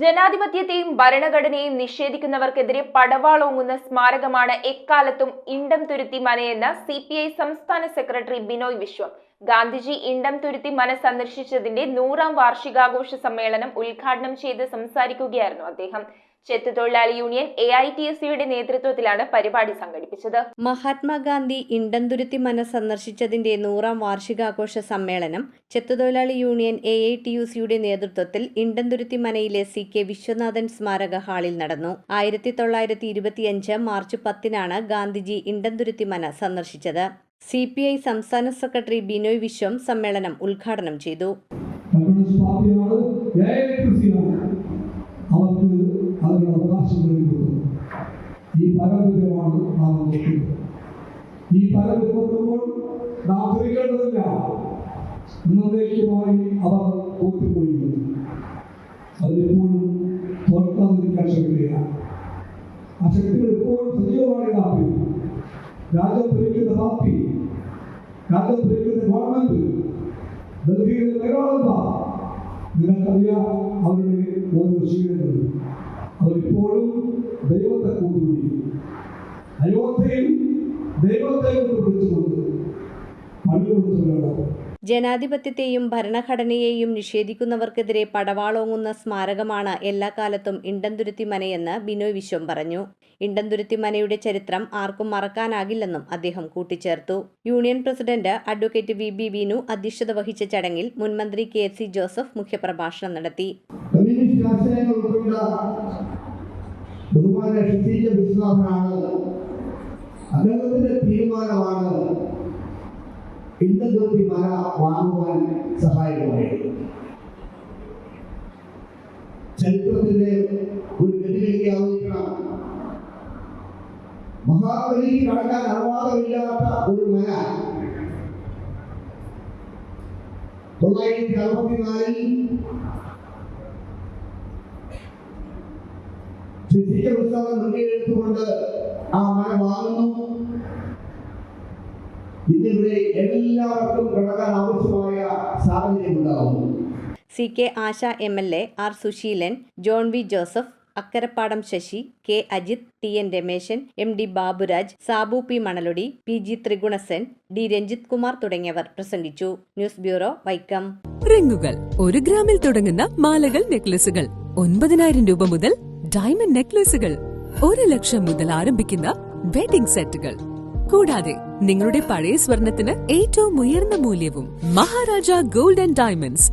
ജനാധിപത്യത്തെയും ഭരണഘടനയെയും നിഷേധിക്കുന്നവർക്കെതിരെ പടവാളോങ്ങുന്ന സ്മാരകമാണ് എക്കാലത്തും ഇണ്ടംതുരുത്തി മനയെന്ന് സിപിഐ സംസ്ഥാന സെക്രട്ടറി ബിനോയ് വിശ്വം. ഗാന്ധിജി ഇണ്ടംതുരുത്തി മന സന്ദർശിച്ചതിന്റെ 100ാം വാർഷികാഘോഷ സമ്മേളനം ഉദ്ഘാടനം ചെയ്ത് സംസാരിക്കുകയായിരുന്നു അദ്ദേഹം. ചെത്തുതൊഴിലാളി യൂണിയൻ AITSUയുടെ നേതൃത്വത്തിലാണ് പരിപാടി സംഘടിപ്പിച്ചത്. മഹാത്മാഗാന്ധി ഇണ്ടംതുരുത്തി മന സന്ദർശിച്ചതിന്റെ 100ാം വാർഷികാഘോഷ സമ്മേളനം ചെത്തുതൊഴിലാളി യൂണിയൻ AITSUയുടെ നേതൃത്വത്തിൽ ഇണ്ടംതുരുത്തി മനയിലെ CK വിശ്വനാഥൻ സ്മാരക ഹാളിൽ നടന്നു. 1925 മാർച്ച് 10-നാണ് ഗാന്ധിജി ഇണ്ടംതുരുത്തി മന സന്ദർശിച്ചത്. CPI സംസ്ഥാന സെക്രട്ടറി ബിനോയ് വിശ്വം സമ്മേളനം ഉദ്ഘാടനം ചെയ്തു. അവർക്ക് അതിനുള്ള അവകാശങ്ങൾ കൊടുക്കുന്നു. ഈ പാരമ്പര്യമാണ് നാം നോക്കുന്നത്. ഈ പാരമ്പര്യം നോക്കുമ്പോൾ നാം ധരിക്കേണ്ടതില്ല. എന്നേക്കുമായി അവർ തോറ്റുപോയിരിക്കുന്നു. അതിലെപ്പോഴും തോൽക്കാതിരിക്കാൻ ശ്രമിക്കുക. ആ ശക്തികൾ എപ്പോഴും സജീവമായി നാപ്പി രാജ്യം ഭരിക്കുന്ന പാർട്ടി, രാജ്യം ഭരിക്കുന്ന ഗവൺമെന്റ്, ഡൽഹിയിലെ മേഘാളന്മാർ, നിങ്ങൾക്കറിയാം അവരുടെ ഓരോ ശീലങ്ങളും. അവരിപ്പോഴും ദൈവത്തെ കൂട്ടുകൂടി അയോധ്യയിൽ ദൈവത്തെ വിളിച്ചുകൊണ്ട് പണി കൊടുത്തവരാണ്. ജനാധിപത്യത്തെയും ഭരണഘടനയെയും നിഷേധിക്കുന്നവർക്കെതിരെ പടവാളോങ്ങുന്ന സ്മാരകമാണ് എല്ലാ കാലത്തും ഇണ്ടംതുരുത്തി മനയെന്ന് ബിനോയ് വിശ്വം പറഞ്ഞു. ഇണ്ടംതുരുത്തി മനയുടെ ചരിത്രം ആർക്കും മറക്കാനാകില്ലെന്നും അദ്ദേഹം കൂട്ടിച്ചേർത്തു. Union president advocate VB Vinu അധ്യക്ഷത വഹിച്ച ചടങ്ങിൽ മുൻമന്ത്രി KC ജോസഫ് മുഖ്യപ്രഭാഷണം നടത്തി. ഇണ്ടംതുരുത്തി മന വാങ്ങുവാൻ സഹായകമായിരുന്നു. ചരിത്രത്തിന്റെ ഒരു ഗതിയിലേക്ക് ആലോചിക്കണം. മഹാബലിക്ക് കടക്കാൻ അനുവാദമില്ലാത്ത ഒരു മന 1964 ശിശിക പുസ്തകം മുൻകൈയെടുത്തുകൊണ്ട് ആ മന വാങ്ങുന്നു. ഇതിലൂടെ എല്ലാവർക്കും കടക്കാൻ ആവശ്യമായ സാഹചര്യം ഉണ്ടാകുന്നു. CK Asha MLA, R Susheelan, John V Joseph, Akkarappadam Sasi, K Ajith, TN Rameshan, MD Baburaj, Sabu P Manalodi, PG Thrigunasen, D Ranjith Kumar തുടങ്ങിയവർ പ്രസംഗിച്ചു. News bureau, Vaikom. റിങ്ങുകൾ 1 ഗ്രാമിൽ തുടങ്ങുന്ന മാലകൾ, നെക്ലസുകൾ 9,000 രൂപ മുതൽ ഡയമണ്ട് നെക്ലസുകൾ 1 ലക്ഷം മുതൽ ആരംഭിക്കുന്ന വെഡിംഗ് സെറ്റുകൾ. കൂടാതെ നിങ്ങളുടെ പഴയ സ്വർണത്തിന് ഏറ്റവും ഉയർന്ന മൂല്യവും. Maharaja gold and diamonds,